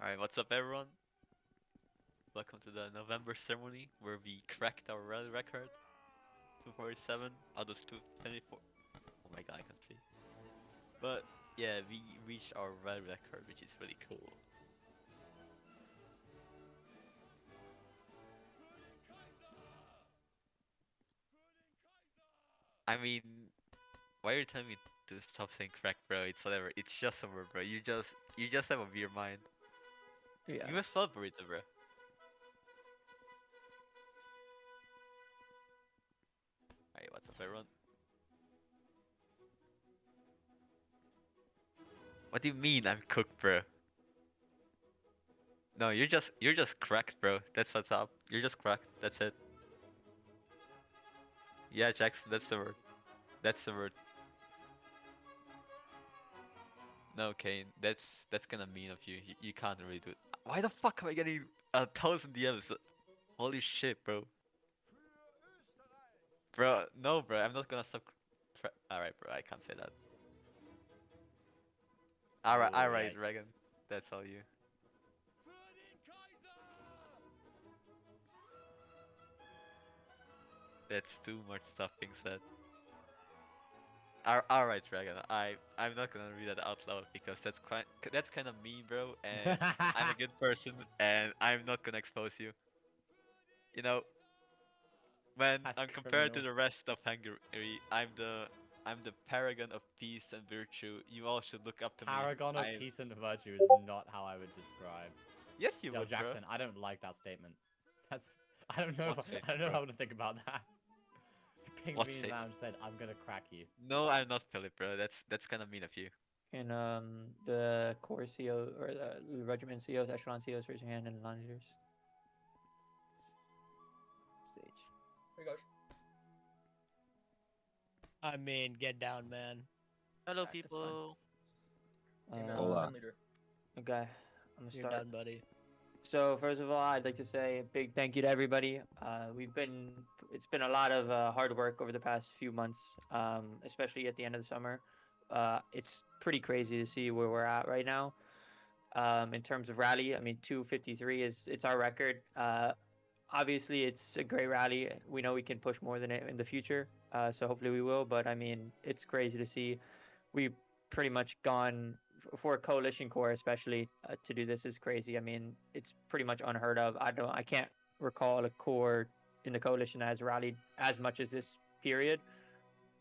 Alright, what's up everyone? Welcome to the November ceremony where we cracked our rally record. 247 out of 224. Oh my god, I can't speak. But yeah, we reached our rally record, which is really cool. I mean, why are you telling me to stop saying crack, bro? It's whatever. It's just a word, bro. You just have a weird mind. You must Yes. celebrate it, bro. Alright, what's up everyone? What do you mean I'm cooked, bro? No, you're just cracked, bro. That's what's up. You're just cracked. That's it. Yeah, Jackson, that's the word. That's the word. No, Kane, that's kind of mean of you. You can't really do it. Why the fuck am I getting 1,000 DMs? Holy shit, bro. Bro, no, bro. I'm not gonna stop. Alright, bro. I can't say that. Oh, Alright, Dragon. yikes. That's all you. That's too much stuff being said. Alright, Dragon. I'm not gonna read that out loud because that's kind of mean, bro. And I'm a good person, and I'm not gonna expose you. You know, when That's I'm compared to criminal. the rest of Hungary, I'm the paragon of peace and virtue. You all should look up to me. Paragon of I peace and virtue is not how I would describe. Yes, you Yo, would, bro. Jackson, I don't like that statement. That's I don't know if What I don't statement, know bro? how to think about that. Pinged What me in the statement? lounge said, I'm gonna crack you. No, I'm not Philip, bro. That's kind of mean of you. And the corps CO or the regiment COs, echelon COs, raise your hand, and line leaders. Stage. Hey guys. I mean, get down, man. Hello, Alright, that's fine. people. Hey man, Uh, line leader. okay, I'm gonna You're start. done, buddy. So first of all, I'd like to say a big thank you to everybody. It's been a lot of hard work over the past few months, especially at the end of the summer. It's pretty crazy to see where we're at right now. In terms of rally, I mean, 253 it's our record. Obviously, it's a great rally. We know we can push more than it in the future, so hopefully we will. But I mean, it's crazy to see. We've pretty much gone for a coalition corps, especially to do this is crazy. I mean, it's pretty much unheard of. I can't recall a corps in the coalition that has rallied as much as this period,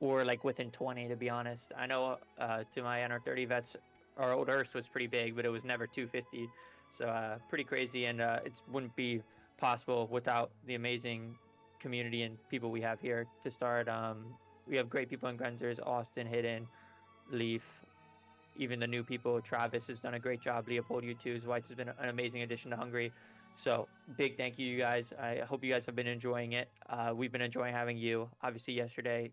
or like within 20, to be honest. I know to my NR30 vets, our old Earth was pretty big, but it was never 250. So pretty crazy, and it wouldn't be possible without the amazing community and people we have here to start. We have great people in Grenzers, Austin, Hidden, Leaf, even the new people. Travis has done a great job. Leopold, you too. White has been an amazing addition to Hungary. So big thank you, you guys. I hope you guys have been enjoying it. We've been enjoying having you. Obviously, yesterday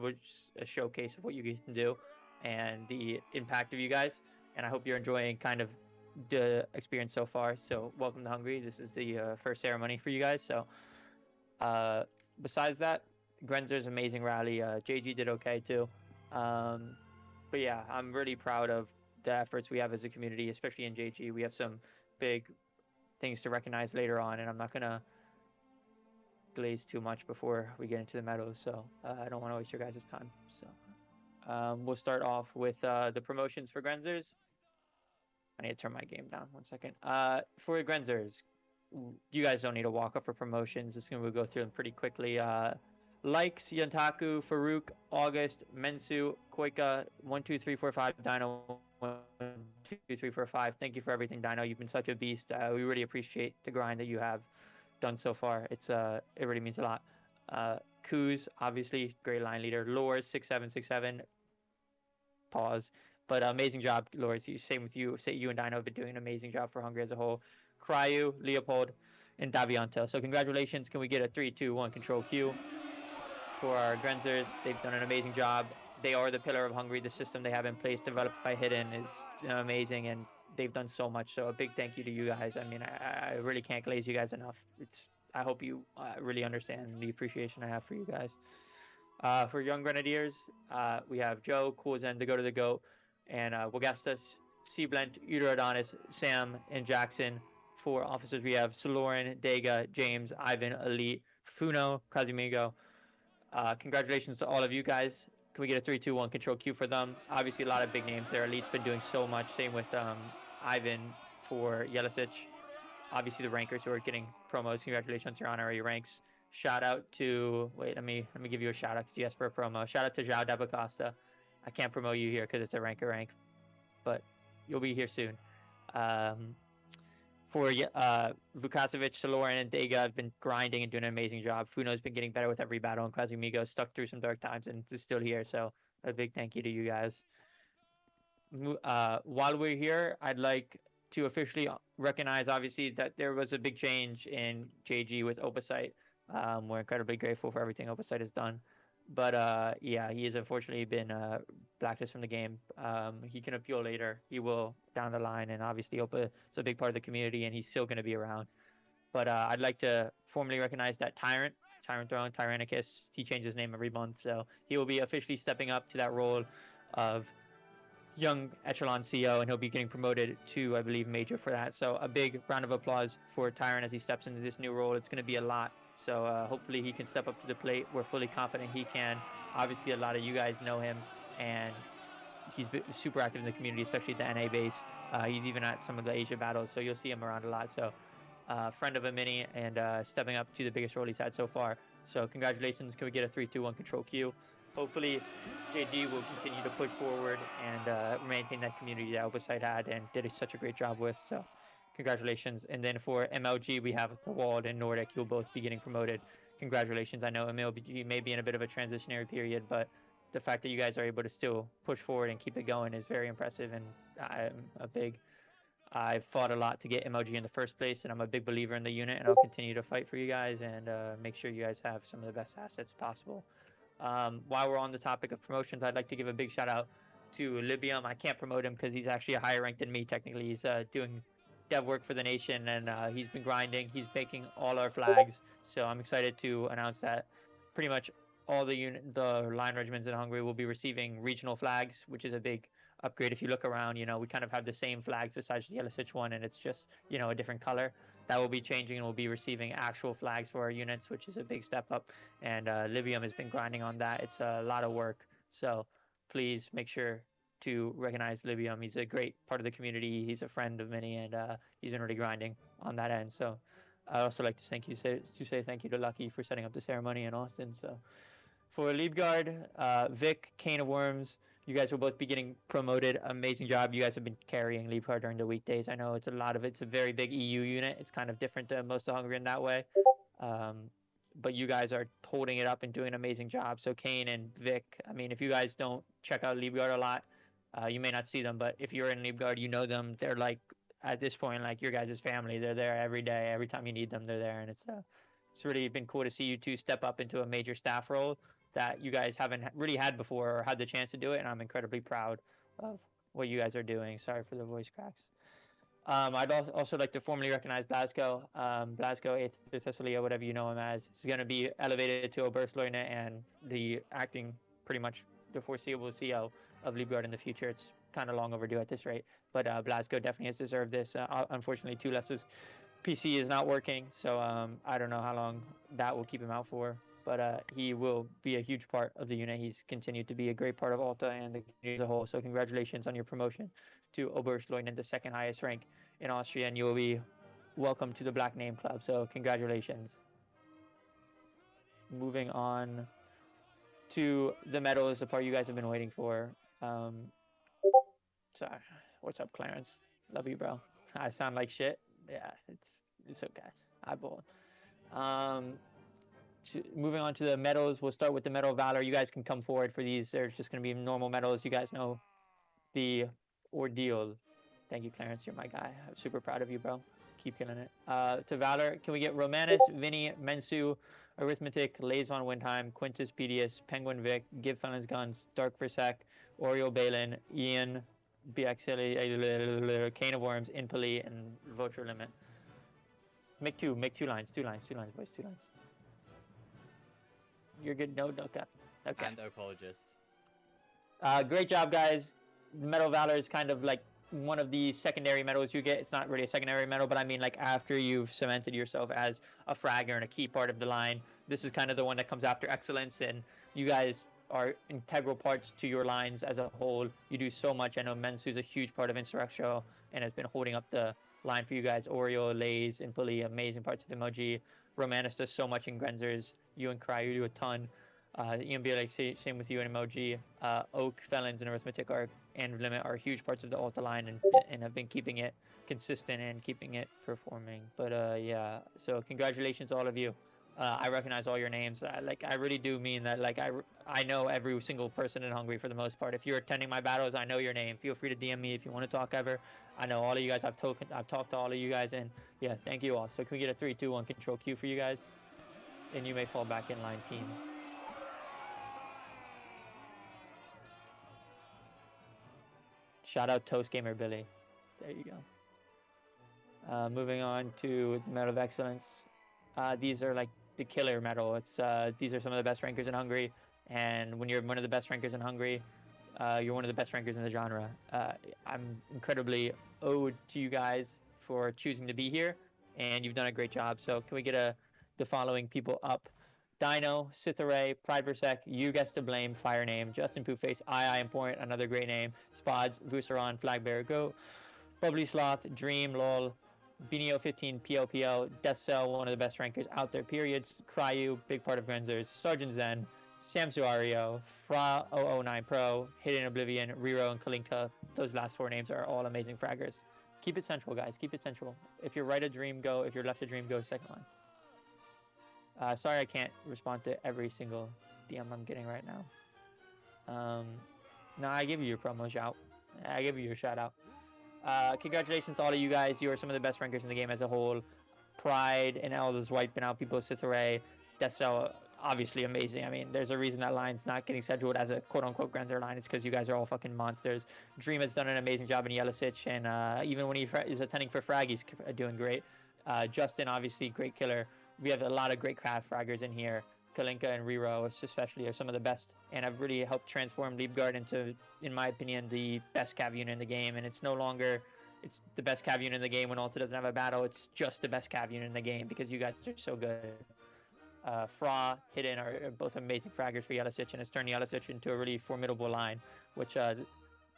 was a showcase of what you guys can do and the impact of you guys. And I hope you're enjoying kind of the experience so far. So welcome to Hungary. This is the first ceremony for you guys. So uh, besides that, Grenzer's amazing rally. JG did okay too. Um, but yeah, I'm really proud of the efforts we have as a community, especially in JG. We have some big things to recognize later on, and I'm not gonna glaze too much before we get into the medals, so I don't want to waste your guys' time. So we'll start off with the promotions for Grenzers. I need to turn my game down 1 second. For Grenzers, you guys don't need to walk up for promotions. This is gonna go through them pretty quickly. Likes, Yantaku, Farouk, August, Mensu, Koika, 1, 2, 3, 4, 5, Dino, 1, 2, 3, 4, 5. Thank you for everything, Dino. You've been such a beast. We really appreciate the grind that you have done so far. It really means a lot. Kuz, obviously, great line leader. Lors, 6767. Pause. But amazing job, Lors. Same with you. Say you and Dino have been doing an amazing job for Hungary as a whole. Cryu, Leopold, and Davianto. So congratulations. Can we get a 3, 2, 1 control Q for our Grenzers? They've done an amazing job. They are the pillar of Hungary. The system they have in place, developed by Hidden, is amazing, and they've done so much. So a big thank you to you guys. I mean, I really can't glaze you guys enough. I hope you really understand the appreciation I have for you guys. For Young Grenadiers, we have Joe, Cool Zen, to go to the goat, and Wagestas, Seablent, Uterodonis, Sam, and Jackson. For officers, we have Saloran, Dega, James, Ivan, Elite, Funo, Kazumigo. Congratulations to all of you guys. Can we get a 3-2-1 control Q for them? Obviously, a lot of big names there. Elite's been doing so much. Same with Ivan for Yelisic. Obviously, the rankers who are getting promos. Congratulations, your honorary ranks. Shout out to let me give you a shout out because you asked for a promo. Shout out to João Dabacosta. I can't promote you here because it's a ranker rank, but you'll be here soon. For Vukasovic, Saloran, and Dega have been grinding and doing an amazing job. Funo's been getting better with every battle, and Kazumigo stuck through some dark times and is still here. So a big thank you to you guys. While we're here, I'd like to officially recognize, obviously, that there was a big change in JG with Opusite. We're incredibly grateful for everything Opusite has done. But yeah, he has unfortunately been blacklisted from the game. He can appeal later. He will down the line, and obviously Opa is a big part of the community, and he's still going to be around. But I'd like to formally recognize that Tyrant Throne, Tyrannicus, he changes his name every month, so he will be officially stepping up to that role of young echelon CO, and he'll be getting promoted to, I believe, major for that. So a big round of applause for Tyrant as he steps into this new role. It's going to be a lot. So hopefully he can step up to the plate. We're fully confident he can. Obviously, a lot of you guys know him, and he's been super active in the community, especially at the NA base. He's even at some of the Asia battles, so you'll see him around a lot. So friend of a mini and stepping up to the biggest role he's had so far. So congratulations. Can we get a 3-2-1 control Q? Hopefully, JG will continue to push forward and maintain that community that Opusite had and did such a great job with. So, congratulations. And then for MLG, we have the Wald and Nordic. You'll both be getting promoted. Congratulations. I know MLG may be in a bit of a transitionary period, but the fact that you guys are able to still push forward and keep it going is very impressive. And I fought a lot to get MLG in the first place, and I'm a big believer in the unit, and I'll continue to fight for you guys and make sure you guys have some of the best assets possible. While we're on the topic of promotions, I'd like to give a big shout out to Libium. I can't promote him because he's actually a higher rank than me. Technically, he's doing dev work for the nation, and he's been grinding. He's making all our flags, so I'm excited to announce that pretty much all the line regiments in Hungary will be receiving regional flags, which is a big upgrade. If you look around, we kind of have the same flags besides the Yellow one, and it's just a different color. That will be changing, and we'll be receiving actual flags for our units, which is a big step up. And Libium has been grinding on that. It's a lot of work, so please make sure to recognize Libium. He's a great part of the community. He's a friend of many, and he's been really grinding on that end. So I'd also like to say thank you to Lucky for setting up the ceremony in Austin. So for Liebgard, Vic, Cane of Worms, you guys will both be getting promoted. Amazing job. You guys have been carrying Liebgard during the weekdays. I know it's a very big EU unit. It's kind of different to most of Hungary in that way. But you guys are holding it up and doing an amazing job. So Kane and Vic, I mean, if you guys don't check out Liebgard a lot, you may not see them, but if you're in Liebgard, you know them. They're like, at this point, like your guys' family. They're there every day. Every time you need them, they're there. And it's really been cool to see you two step up into a major staff role that you guys haven't really had before or had the chance to do it, and I'm incredibly proud of what you guys are doing. Sorry for the voice cracks. I'd also like to formally recognize Blasco. Blasco, 8th Thessalia, whatever you know him as, is going to be elevated to Oberstleutnant and the acting pretty much the foreseeable CO of Liebgard in the future. It's kind of long overdue at this rate, but Blasco definitely has deserved this. Unfortunately, Tules's PC is not working, so I don't know how long that will keep him out for. But he will be a huge part of the unit. He's continued to be a great part of Alta and the community as a whole. So congratulations on your promotion to Oberstleutnant, the second highest rank in Austria, and you will be welcome to the Black Name Club. So congratulations. Moving on to the medals, the part you guys have been waiting for. Sorry, what's up, Clarence? Love you, bro. I sound like shit. Yeah, it's okay. Eyeball. Moving on to the medals, we'll start with the Medal of Valor. You guys can come forward for these. There's just going to be normal medals. You guys know the ordeal. Thank you, Clarence. You're my guy. I'm super proud of you, bro. Keep killing it. To Valor, can we get Romanus, Vinny, Mensu, Arithmetic, Lays von Windheim, Quintus Pedius, Penguin Vic, Give Felon's Guns, Dark Versek, Oriole Balin, Ian, BXL, Cane of Worms, Impali, and Vulture Limit. Make two lines, boys, 2 lines. You're good. No, okay. And apologist. Great job, guys. Medal of Valor is kind of like one of the secondary medals you get. It's not really a secondary medal, but I mean like after you've cemented yourself as a fragger and a key part of the line. This is kind of the one that comes after excellence, and you guys are integral parts to your lines as a whole. You do so much. I know Mensu's a huge part of Insurrectio and has been holding up the line for you guys. Oreo, Lays, and Puli, amazing parts of MOG. Romanus does so much in Grenzers. You and Cry, you do a ton. EMB, same with you and MOG. Oak, Felons, and Arithmetic and Limit are huge parts of the Alta line and have been keeping it consistent and keeping it performing. But yeah, so congratulations all of you. I recognize all your names. I really do mean that. I know every single person in Hungary for the most part. If you're attending my battles, I know your name. Feel free to DM me if you want to talk ever. I know all of you guys. I've talked to all of you guys, and yeah, thank you all. So can we get a 3, 2, 1 control Q for you guys? And you may fall back in line, team. Shout out Toast Gamer Billy. There you go. Moving on to Medal of Excellence. These are like the killer medal. These are some of the best rankers in Hungary, and when you're one of the best rankers in Hungary, you're one of the best rankers in the genre. I'm incredibly owed to you guys for choosing to be here, and you've done a great job. So can we get the following people up? Dino, Sithare, Pride Versec, You Guess to Blame, Fire Name, Justin Pooface, I Important, another great name, Spods, Vuceron, Flagbearer, Go, Bubbly Sloth, Dream, LOL, Benio 15, PLPL, Death Cell, one of the best rankers out there, periods, Cryu, big part of Grenzers, Sergeant Zen, Samsuario, Fra 009 Pro, Hidden Oblivion, Riro, and Kalinka. Those last 4 names are all amazing fraggers. Keep it central, guys. Keep it central. If you're right a dream, go. If you're left a dream, go second line. Sorry I can't respond to every single DM I'm getting right now. No, I give you your promo shout. I give you your shout out. Congratulations to all of you guys. You are some of the best rankers in the game as a whole. Pride and Elders wiping out people. Cithare, Deso, obviously amazing. I mean, there's a reason that line's not getting scheduled as a quote-unquote Grenzer line. It's because you guys are all fucking monsters. Dream has done an amazing job in Yelisic, and even when he is attending for frag, he's doing great. Justin, obviously, great killer. We have a lot of great craft fraggers in here. Kalinka and Riro especially are some of the best, and have really helped transform Liebgard into, in my opinion, the best cav unit in the game. And it's no longer it's the best cav unit in the game when Alta doesn't have a battle. It's just the best cav unit in the game because you guys are so good. Fra, Hidden are both amazing fraggers for Yelisic, and has turned Yelisic into a really formidable line, which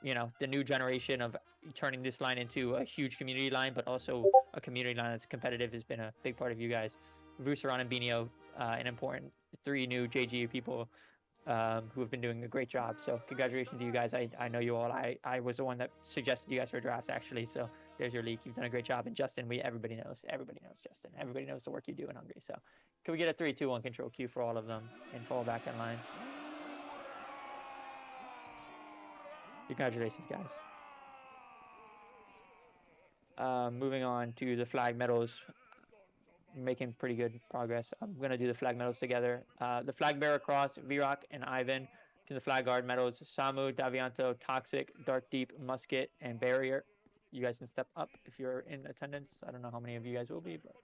you know, the new generation of turning this line into a huge community line, but also a community line that's competitive has been a big part of you guys. Vuceron and Benio, an important 3 new JG people who have been doing a great job. So congratulations to you guys. I know you all. I was the one that suggested you guys for drafts actually. So there's your leak. You've done a great job. And Justin, everybody knows Justin. Everybody knows the work you do in Hungary. So can we get a 3, 2, 1 control Q for all of them and fall back in line? Congratulations, guys. Moving on to the flag medals. Making pretty good progress. I'm going to do the flag medals together. The flag bearer cross, Virok and Ivan. To the flag guard medals, Samu, Davianto, Toxic, Dark Deep, Musket, and Barrier. You guys can step up if you're in attendance. I don't know how many of you guys will be, but...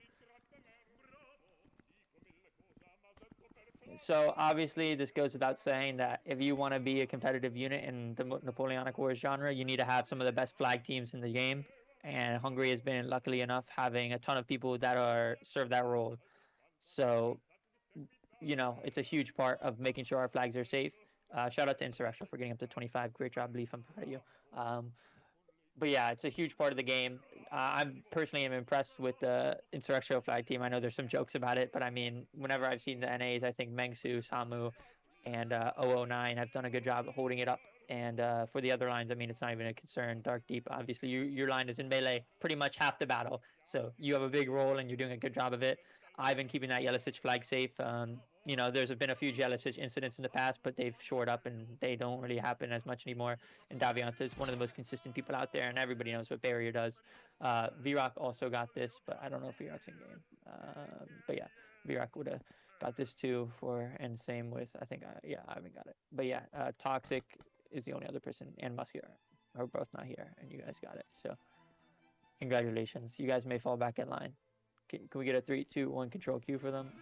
So obviously this goes without saying that if you want to be a competitive unit in the Napoleonic Wars genre, you need to have some of the best flag teams in the game. And Hungary has been luckily enough having a ton of people that serve that role. So, you know, it's a huge part of making sure our flags are safe. Shout out to Insurrectio for getting up to 25. Great job, Leaf. I'm proud of you. But yeah, it's a huge part of the game. I'm personally am impressed with the Insurrectio flag team. I know there's some jokes about it, but I mean, whenever I've seen the NAs, I think Mengsu, Samu, and 009 have done a good job of holding it up. And for the other lines, I mean, it's not even a concern. Dark Deep, obviously, your line is in melee pretty much half the battle. So you have a big role, and you're doing a good job of it. I've been keeping that Yelisic flag safe. You know, there's been a few Yelisic incidents in the past, but they've shored up, and they don't really happen as much anymore. And Davianta is one of the most consistent people out there, and everybody knows what Barrier does. Virok also got this, but I don't know if Virok's in game. But yeah, Virok would have got this too and same with, I think, yeah, I haven't got it. But yeah, Toxic is the only other person, and Muscular are both not here, and you guys got it. So congratulations. You guys may fall back in line. Can we get a 3, 2, 1 control Q for them?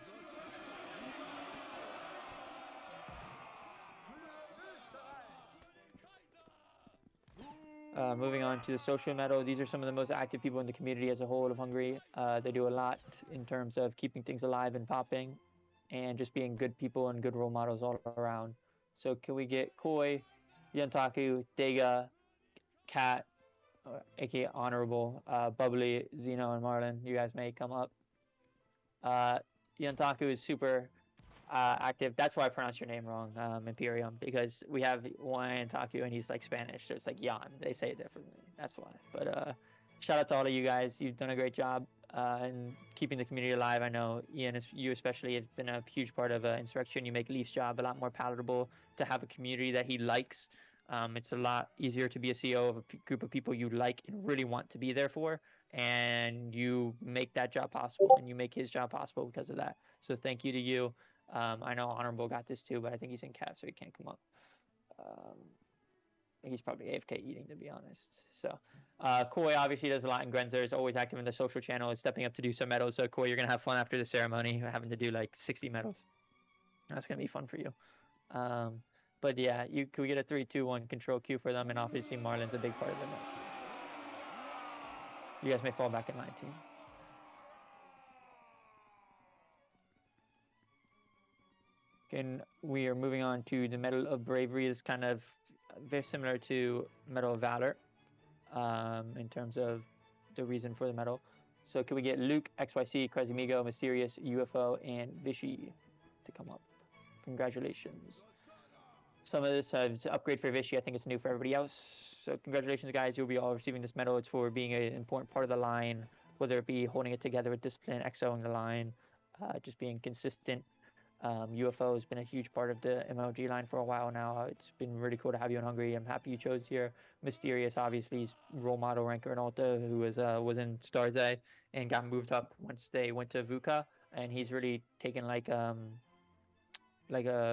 Moving on to the social medal, these are some of the most active people in the community as a whole of Hungary. They do a lot in terms of keeping things alive and popping, and just being good people and good role models all around. So can we get Koi, Yantaku, Dega, Kat, aka Honorable, Bubbly, Zeno, and Marlon? You guys may come up. Yantaku is super active. That's why I pronounced your name wrong, Imperium, because we have one Taku and he's like Spanish, so it's like Jan. They say it differently. That's why. But shout out to all of you guys. You've done a great job in keeping the community alive. I know Ian, you especially, have been a huge part of Insurrection. You make Leaf's job a lot more palatable to have a community that he likes. It's a lot easier to be a CEO of a group of people you like and really want to be there for, and you make that job possible, and you make his job possible because of that. So thank you to you. I know Honorable got this too, but I think he's in cap, so he can't come up. He's probably AFK eating, to be honest. So, Koi obviously does a lot in Grenzer. Is always active in the social channel. Is stepping up to do some medals. So, Koi, you're gonna have fun after the ceremony, having to do like 60 medals. That's gonna be fun for you. But yeah, can we get a 3, 2, 1 control Q for them? And obviously, Marlon's a big part of them. You guys may fall back in line, team. And we are moving on to the Medal of Bravery. Is kind of very similar to Medal of Valor in terms of the reason for the medal. So can we get Luke, XYC, Crazimigo, Mysterious, UFO, and Vichy to come up? Congratulations. Some of this is upgrade for Vichy. I think it's new for everybody else. So congratulations, guys. You'll be all receiving this medal. It's for being an important part of the line, whether it be holding it together with discipline, exoing the line, just being consistent. UFO has been a huge part of the MLG line for a while now. It's been really cool to have you in Hungary. I'm happy you chose here. Mysterious, obviously, role model ranker in Alta, who was in Stars A and got moved up once they went to VUCA, and he's really taken like a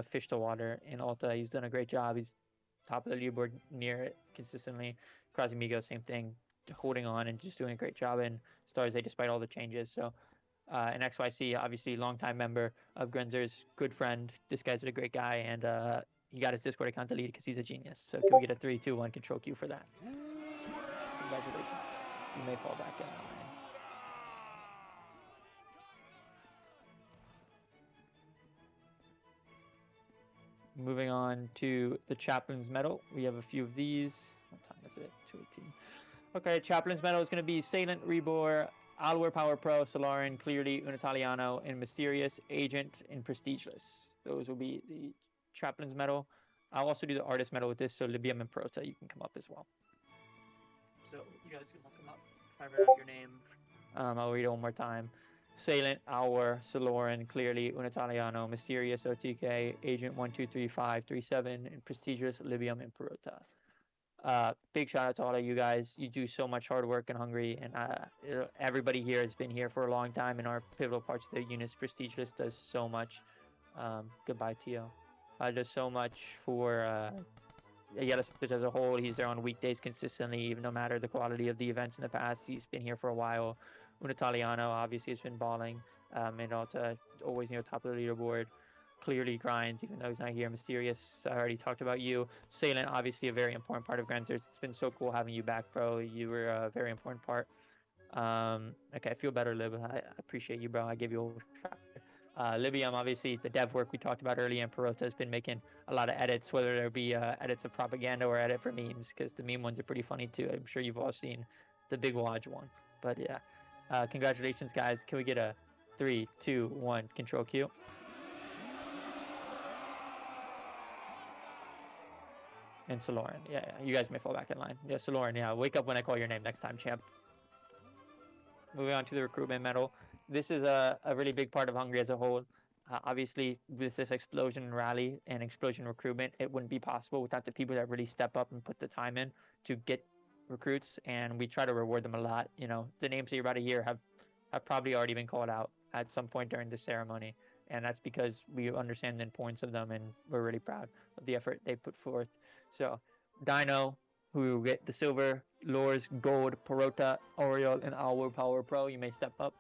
fish to water in Alta. He's done a great job. He's top of the leaderboard near it consistently. Crazimigo, same thing, holding on and just doing a great job in Stars A despite all the changes. So. And XYC, obviously, longtime member of Grenzer's, good friend. This guy's a great guy, and he got his Discord account deleted because he's a genius. So can we get a 3, 2, 1 control Q for that? Congratulations. You may fall back in line. Moving on to the Chaplain's Medal. We have a few of these. What time is it? 2:18. Okay, Chaplain's Medal is going to be Salient, Rebor, Alwar Power Pro, Solarin, Clearly, Un Italiano, and Mysterious, Agent, and Prestigeless. Those will be the Chaplain's Medal. I'll also do the Artist Medal with this, so Libium and Prota, you can come up as well. So you guys can come up. If I read out your name, I'll read it one more time. Salient, Alwar, Solarin, Clearly, Un Italiano, Mysterious, OTK, Agent 123537, and Prestigious, Libium, and Prota. Big shout out to all of you guys. You do so much hard work in Hungary, and everybody here has been here for a long time in our pivotal parts of the units. Prestigious does so much. Goodbye, Tio. Does so much for Yellow as a whole. He's there on weekdays consistently, no matter the quality of the events in the past. He's been here for a while. Un Italiano obviously has been balling, and also always near top of the leaderboard. Clearly grinds, even though he's not here. Mysterious, I already talked about you. Salient, obviously a very important part of Grenzers. It's been so cool having you back, bro. You were a very important part. Okay, I feel better, Lib. I appreciate you, bro. I gave you a shot. Libium, obviously, the dev work we talked about earlier, and Perota has been making a lot of edits, whether there be edits of propaganda or edit for memes, because the meme ones are pretty funny too. I'm sure you've all seen the Big Waj one. But yeah, congratulations, guys. Can we get a 3, 2, 1 control Q? And Soloran. Yeah, you guys may fall back in line. Yeah, Soloran, yeah. Wake up when I call your name next time, champ. Moving on to the recruitment medal. This is a really big part of Hungary as a whole. Obviously, with this explosion in rally and explosion recruitment, it wouldn't be possible without the people that really step up and put the time in to get recruits, and we try to reward them a lot. You know, the names that you're about to hear have probably already been called out at some point during the ceremony, and that's because we understand the importance of them, and we're really proud of the effort they put forth. So, Dino, who will get the silver, Lors, gold, Perota, Oriole, and Our Power Pro. You may step up.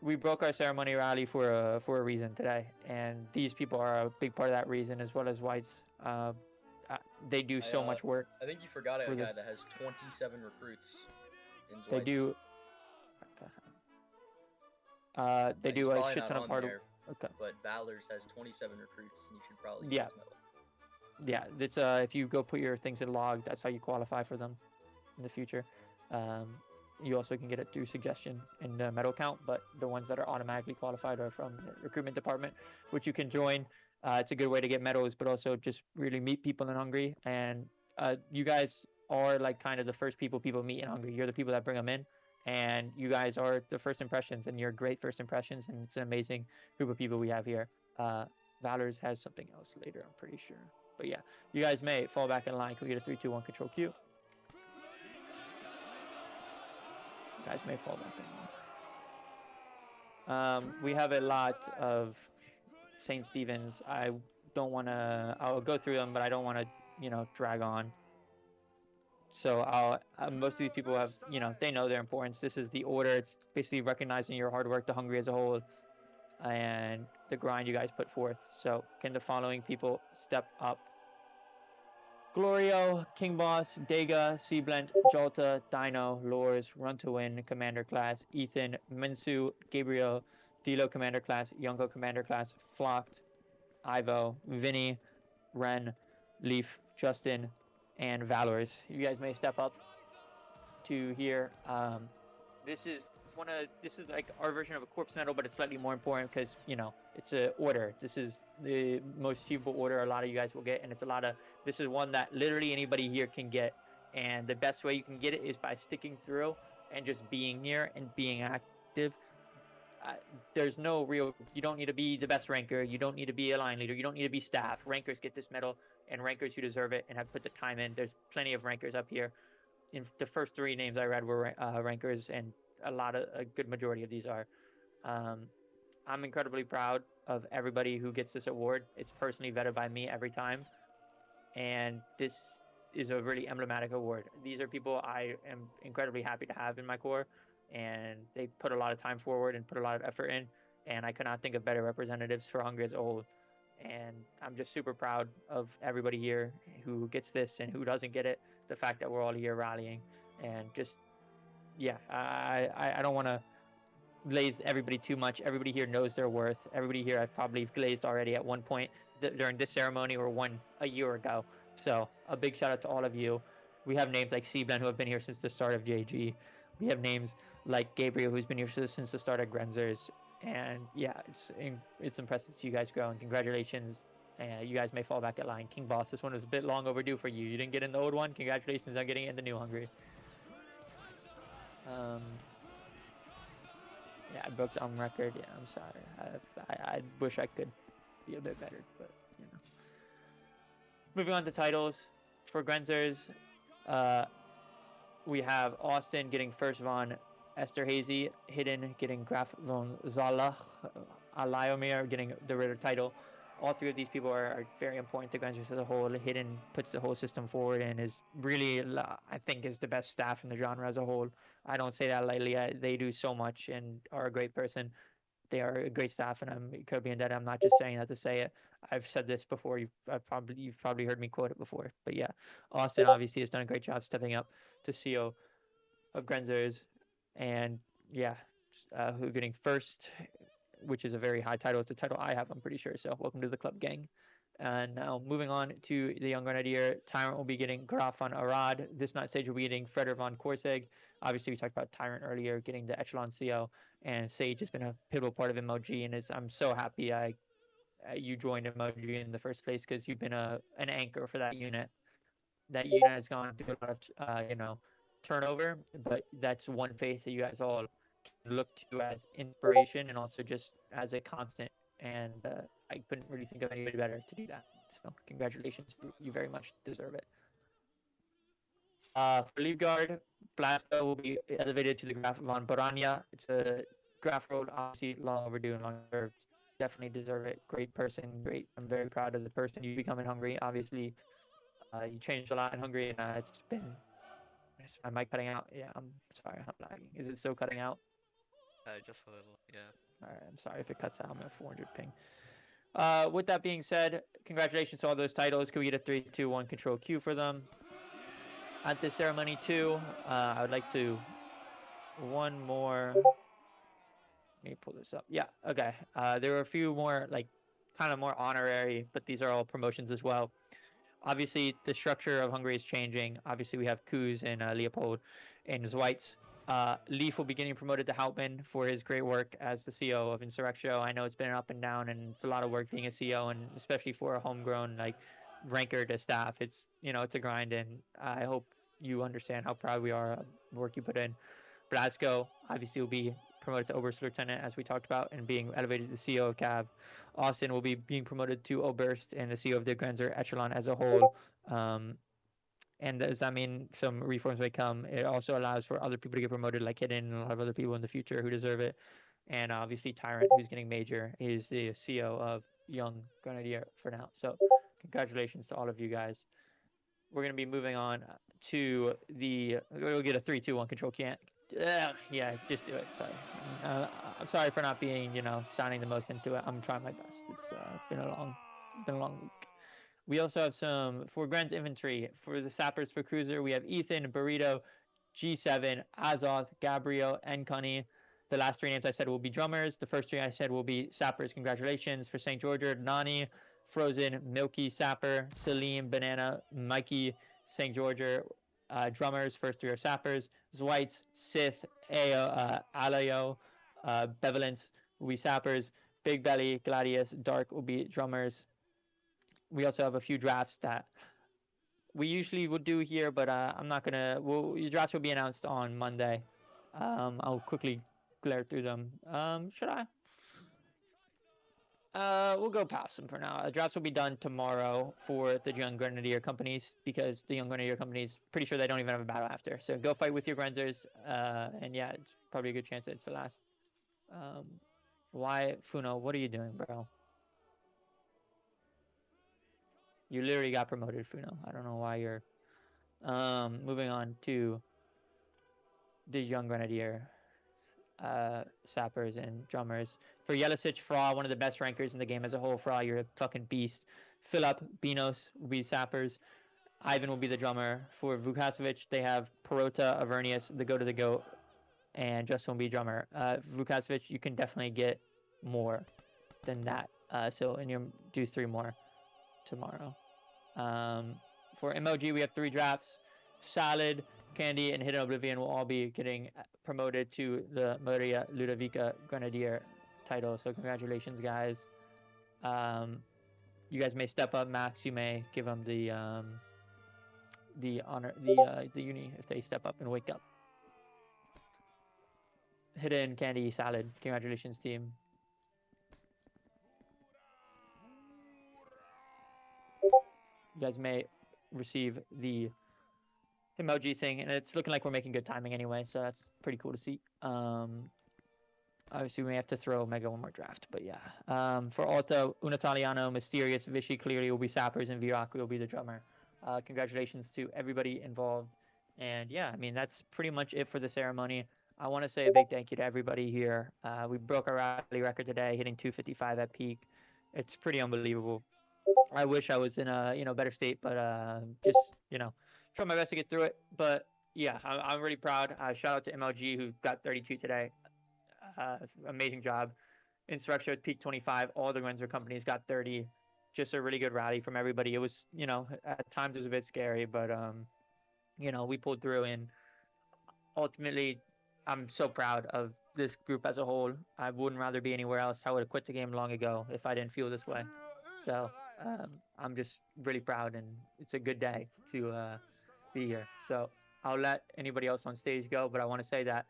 We broke our ceremony rally for a reason today, and these people are a big part of that reason, as well as Whites. they do so much work. I think you forgot a for guy this. that has 27 recruits in They Dwight's. do. They He's do a probably shit not ton of on hard. there, Okay. but Valor's has 27 recruits, and you should probably get Yeah. his medal. Yeah, it's if you go put your things in log, that's how you qualify for them in the future. Um, you also can get it through suggestion in the medal count, but the ones that are automatically qualified are from the recruitment department, which you can join. It's a good way to get medals, but also just really meet people in Hungary. And you guys are like kind of the first people meet in Hungary. You're the people that bring them in, and you guys are the first impressions, and you're great first impressions. And it's an amazing group of people we have here. Valor's has something else later, I'm pretty sure. But yeah, you guys may fall back in line. Can we get a 3, 2, 1 control Q? You guys may fall back in line. We have a lot of St. Stephen's. I don't want to. I'll go through them, but I don't want to, drag on. So most of these people have, they know their importance. This is the order. It's basically recognizing your hard work to Hungary as a whole and the grind you guys put forth. So can the following people step up? Glorio, King Boss, Dega, Seablent, Jolta, Dino, Lors, Run to Win, Commander Class, Ethan, Minsu, Gabriel, Dilo Commander Class, Yonko Commander Class, Flocked, Ivo, Vinny, Ren, Leaf, Justin, and Valors. You guys may step up to here. This is like our version of a corpse medal, but it's slightly more important because it's a order. This is the most achievable order a lot of you guys will get, and this is one that literally anybody here can get. And the best way you can get it is by sticking through and just being here and being active. There's no real. You don't need to be the best ranker. You don't need to be a line leader. You don't need to be staff. Rankers get this medal, and rankers who deserve it and have put the time in. There's plenty of rankers up here. In the first 3 names I read were rankers, and a good majority of these are. I'm incredibly proud of everybody who gets this award. It's personally vetted by me every time, and this is a really emblematic award. These are people I am incredibly happy to have in my corps, and they put a lot of time forward and put a lot of effort in, and I could not think of better representatives for Hungary as a whole. And I'm just super proud of everybody here who gets this and who doesn't get it. The fact that we're all here rallying, and just I don't want to glaze everybody too much. Everybody here knows their worth. Everybody here I've probably glazed already at one point during this ceremony or one a year ago. So a big shout out to all of you. We have names like Seablen who have been here since the start of JG. We have names like Gabriel who's been here since the start of Grenzers. And yeah, it's impressive to see you guys grow, and congratulations. You guys may fall back at line. King Boss, this one was a bit long overdue for you. You didn't get in the old one. Congratulations on getting in the new Hungary. Yeah, I broke the record. Yeah, I'm sorry. I wish I could be a bit better, but Moving on to titles for Grenzers, we have Austin getting first von Esterhazy, Hidden getting Graf von Zalach, Aliomir getting the Ritter title. All 3 of these people are very important to Grenzers as a whole. Hidden puts the whole system forward and is really, I think, is the best staff in the genre as a whole. I don't say that lightly. They do so much and are a great person. They are a great staff, and it could be indebted. I'm not just saying that to say it. I've said this before. You've probably heard me quote it before. But yeah, Austin obviously has done a great job stepping up to CO of Grenzers, and yeah, who getting first, which is a very high title. It's a title I have, I'm pretty sure. So welcome to the club, gang. And now moving on to the young grenadier, Tyrant will be getting Graf von Arad. This night stage will be getting Freder von Korseg. Obviously, we talked about Tyrant earlier, getting the Echelon CO, and Sage has been a pivotal part of MOG, and I'm so happy you joined MOG in the first place because you've been an anchor for that unit. That unit has gone through a lot of turnover, but that's one face that you guys all can look to as inspiration and also just as a constant. And I couldn't really think of anybody better to do that. So congratulations, you very much deserve it. For Lead Guard, Blasco will be elevated to the Graf von Borania. It's a Graf road, obviously long overdue and long deserved. Definitely deserve it. Great person, great. I'm very proud of the person you become in Hungary. Obviously, you changed a lot in Hungary, and it's been. Is my mic cutting out? Yeah, I'm sorry, I'm lagging. Is it still cutting out? Just a little, yeah. All right, I'm sorry if it cuts out. I'm at 400 ping. With that being said, congratulations to all those titles. Can we get a 3, 2, 1 control Q for them? At this ceremony too, I would like to one more. Let me pull this up. Yeah, okay. There were a few more like kind of more honorary, but these are all promotions as well. Obviously, the structure of Hungary is changing. Obviously, we have Kuz and Leopold and Zweitz. Leaf will be getting promoted to Hauptmann for his great work as the CEO of Insurrectio. I know it's been up and down, and it's a lot of work being a CEO, and especially for a homegrown like ranker to staff, it's it's a grind. And I hope you understand how proud we are of the work you put in. Blasco obviously will be promoted to Oberst Lieutenant, as we talked about, and being elevated to CEO of CAV. Austin will be being promoted to Oberst and the CEO of the Grenzer Echelon as a whole. And does that mean some reforms may come? It also allows for other people to get promoted, like Hidden and a lot of other people in the future who deserve it. And obviously Tyrant, who's getting major, is the CEO of Young Grenadier for now. So congratulations to all of you guys. We're going to be moving on to the. We'll get a 3, 2, 1 control. Can't. Yeah, just do it. Sorry. I'm sorry for not being, sounding the most into it. I'm trying my best. It's been a long week. We also have some for Gren's infantry. For the sappers for cruiser, we have Ethan, Burrito, G7, Azoth, Gabriel, and Cunny. The last 3 names I said will be drummers. The first 3 I said will be sappers. Congratulations for St. George, Nani, Frozen, Milky, Sapper, Salim, Banana, Mikey, St. George, drummers. First 3 are sappers. Zweitz, Sith, Alayo, Bevelance will be sappers. Big Belly, Gladius, Dark will be drummers. We also have a few drafts that we usually would do here, but I'm not gonna. Your drafts will be announced on Monday. I'll quickly glare through them. Should I? We'll go past them for now. Drafts will be done tomorrow for the Young Grenadier companies because the Young Grenadier companies, pretty sure they don't even have a battle after. So go fight with your Grenzers, and yeah, it's probably a good chance that it's the last. Why, Funo? What are you doing, bro? You literally got promoted, Funo. I don't know why you're. Moving on to the Young Grenadier, sappers and drummers. For Yelisic, Fra, one of the best rankers in the game as a whole. Fra, you're a fucking beast. Philip, Binos will be sappers. Ivan will be the drummer. For Vukasovic, they have Perota, Avernius, the goat of the goat, and Justin will be drummer. Vukasovic, you can definitely get more than that. So, and you do 3 more tomorrow. For MOG, we have 3 drafts. Salad, Candy, and Hidden Oblivion will all be getting promoted to the Maria Ludovica Grenadier title. So congratulations, guys. You guys may step up. Max, you may give them the honor, the uni if they step up and wake up. Hidden, Candy, Salad, congratulations, team. You guys may receive the emoji thing, and it's looking like we're making good timing anyway, so that's pretty cool to see. Obviously, we may have to throw Omega one more draft, but yeah. For Alto, Unitaliano, Mysterious, Vichy clearly will be sappers, and Viraki will be the drummer. Congratulations to everybody involved. And yeah, I mean, that's pretty much it for the ceremony. I want to say a big thank you to everybody here. We broke our rally record today, hitting 255 at peak. It's pretty unbelievable. I wish I was in a better state, but just try my best to get through it. But yeah, I'm really proud. Shout out to MLG who got 32 today. Amazing job. Instructor peak 25. All the Grenzer companies got 30. Just a really good rally from everybody. It was at times it was a bit scary, but we pulled through, and ultimately I'm so proud of this group as a whole. I wouldn't rather be anywhere else. I would have quit the game long ago if I didn't feel this way. So I'm just really proud, and it's a good day to be here. So I'll let anybody else on stage go, but I want to say that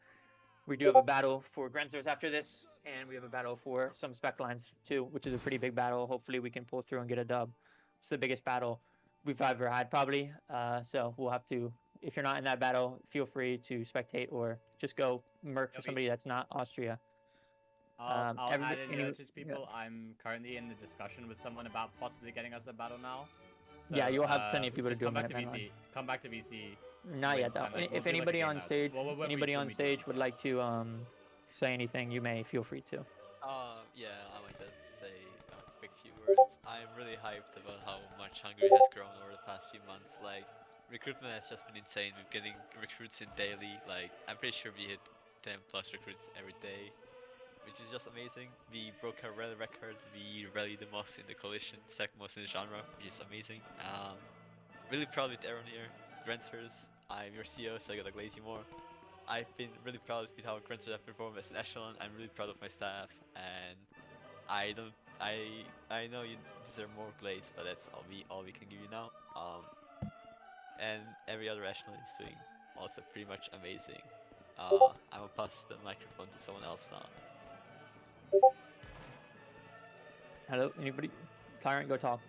we do have a battle for Grenzers after this, and we have a battle for some spec lines too, which is a pretty big battle. Hopefully we can pull through and get a dub. It's the biggest battle we've ever had probably. So we'll have to, if you're not in that battle, feel free to spectate or just go merc for somebody that's not Austria. I'll add in note to people. Yeah. I'm currently in the discussion with someone about possibly getting us a battle now. So, yeah, you'll have plenty of people to do come back to VC. Come back to VC. Not yet though. If anybody on stage, would like to say anything, you may feel free to. Yeah, I might just say a quick few words. I'm really hyped about how much Hungary has grown over the past few months. Like, recruitment has just been insane. We're getting recruits in daily. Like, I'm pretty sure we hit 10 plus recruits every day, which is just amazing. We broke our rally record. We rallied the most in the coalition, second most in the genre, which is amazing. Really proud with Aaron here. Grensers, I'm your CEO, so I gotta glaze you more. I've been really proud with how Grensers have performed as an echelon. I'm really proud of my staff, and I don't. I know you deserve more glaze, but that's all we can give you now. And every other echelon is doing also pretty much amazing. I'm gonna pass the microphone to someone else now. Hello, anybody? Tyrant, go talk.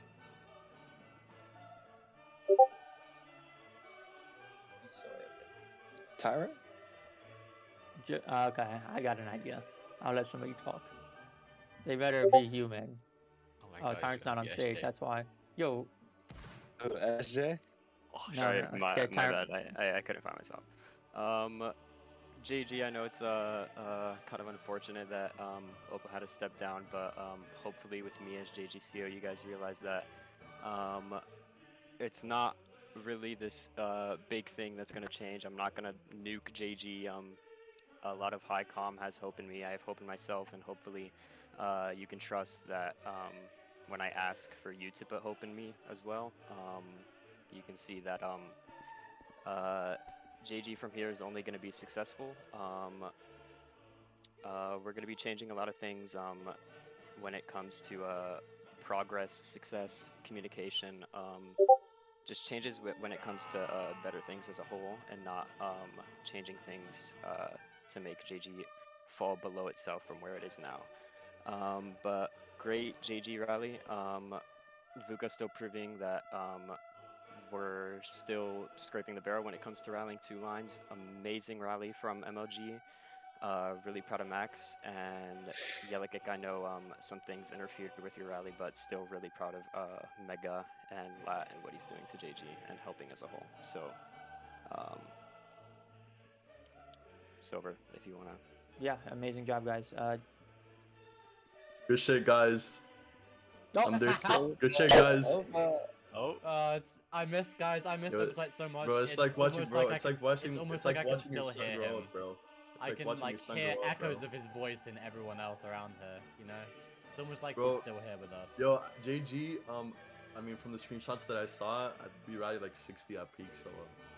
He's so epic. Tyrant? Okay, I got an idea. I'll let somebody talk. They better be human. Oh my Oh, god, Tyrant's not on stage, that's why. Yo, Oh, SJ? Oh, No, Sorry, no, my okay, bad. I couldn't find myself. JG, I know it's kind of unfortunate that Opal had to step down, but hopefully with me as JGCO, you guys realize that it's not really this big thing that's gonna change. I'm not gonna nuke JG. A lot of high comm has hope in me. I have hope in myself, and hopefully you can trust that when I ask for you to put hope in me as well, you can see that JG from here is only going to be successful. We're going to be changing a lot of things when it comes to progress, success, communication, just changes when it comes to better things as a whole, and not changing things to make JG fall below itself from where it is now. But great JG rally. Vuka still proving that we're still scraping the barrel when it comes to rallying 2 lines. Amazing rally from MLG. Really proud of Max, and Yelikik, I know some things interfered with your rally, but still really proud of Mega and Lat and what he's doing to JG and helping as a whole. So, Silver, if you want to. yeah, amazing job, guys. Good shit, guys. Oh, Good shit, guys. Oh, I miss guys. I miss Yo, Oversight so much. Bro, it's like watching, almost bro. like I It's like can- watching. It's almost It's like like I can watching your still son hear grow him. up, bro. It's I like can watching like your son hear grow up, echoes bro. of his voice in everyone else around her. You know, it's almost like Bro, he's still here with us. Yo, JG. I mean, from the screenshots that I saw, we rallied like 60 at peak. So,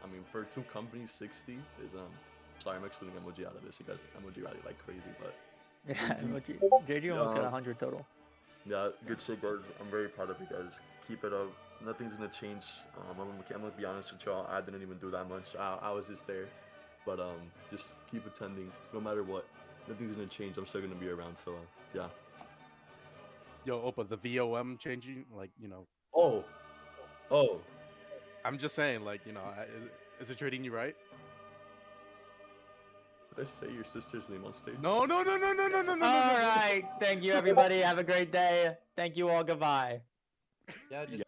I mean, for 2 companies, 60 is Sorry, I'm excluding emoji out of this. You guys, emoji rallied like crazy, but yeah, JG almost got 100 total. yeah, good shit, guys. I'm very proud of you guys. Keep it up. Nothing's gonna change. I'm gonna be honest with y'all. I didn't even do that much. I was just there, but just keep attending, no matter what. Nothing's gonna change. I'm still gonna be around. So yeah. Yo, Opa, the VOM changing, like, Oh. I'm just saying, like, is it treating you right? Did I say your sister's name on stage? No. All right, thank you, everybody. Have a great day. Thank you all. Goodbye. Yeah, just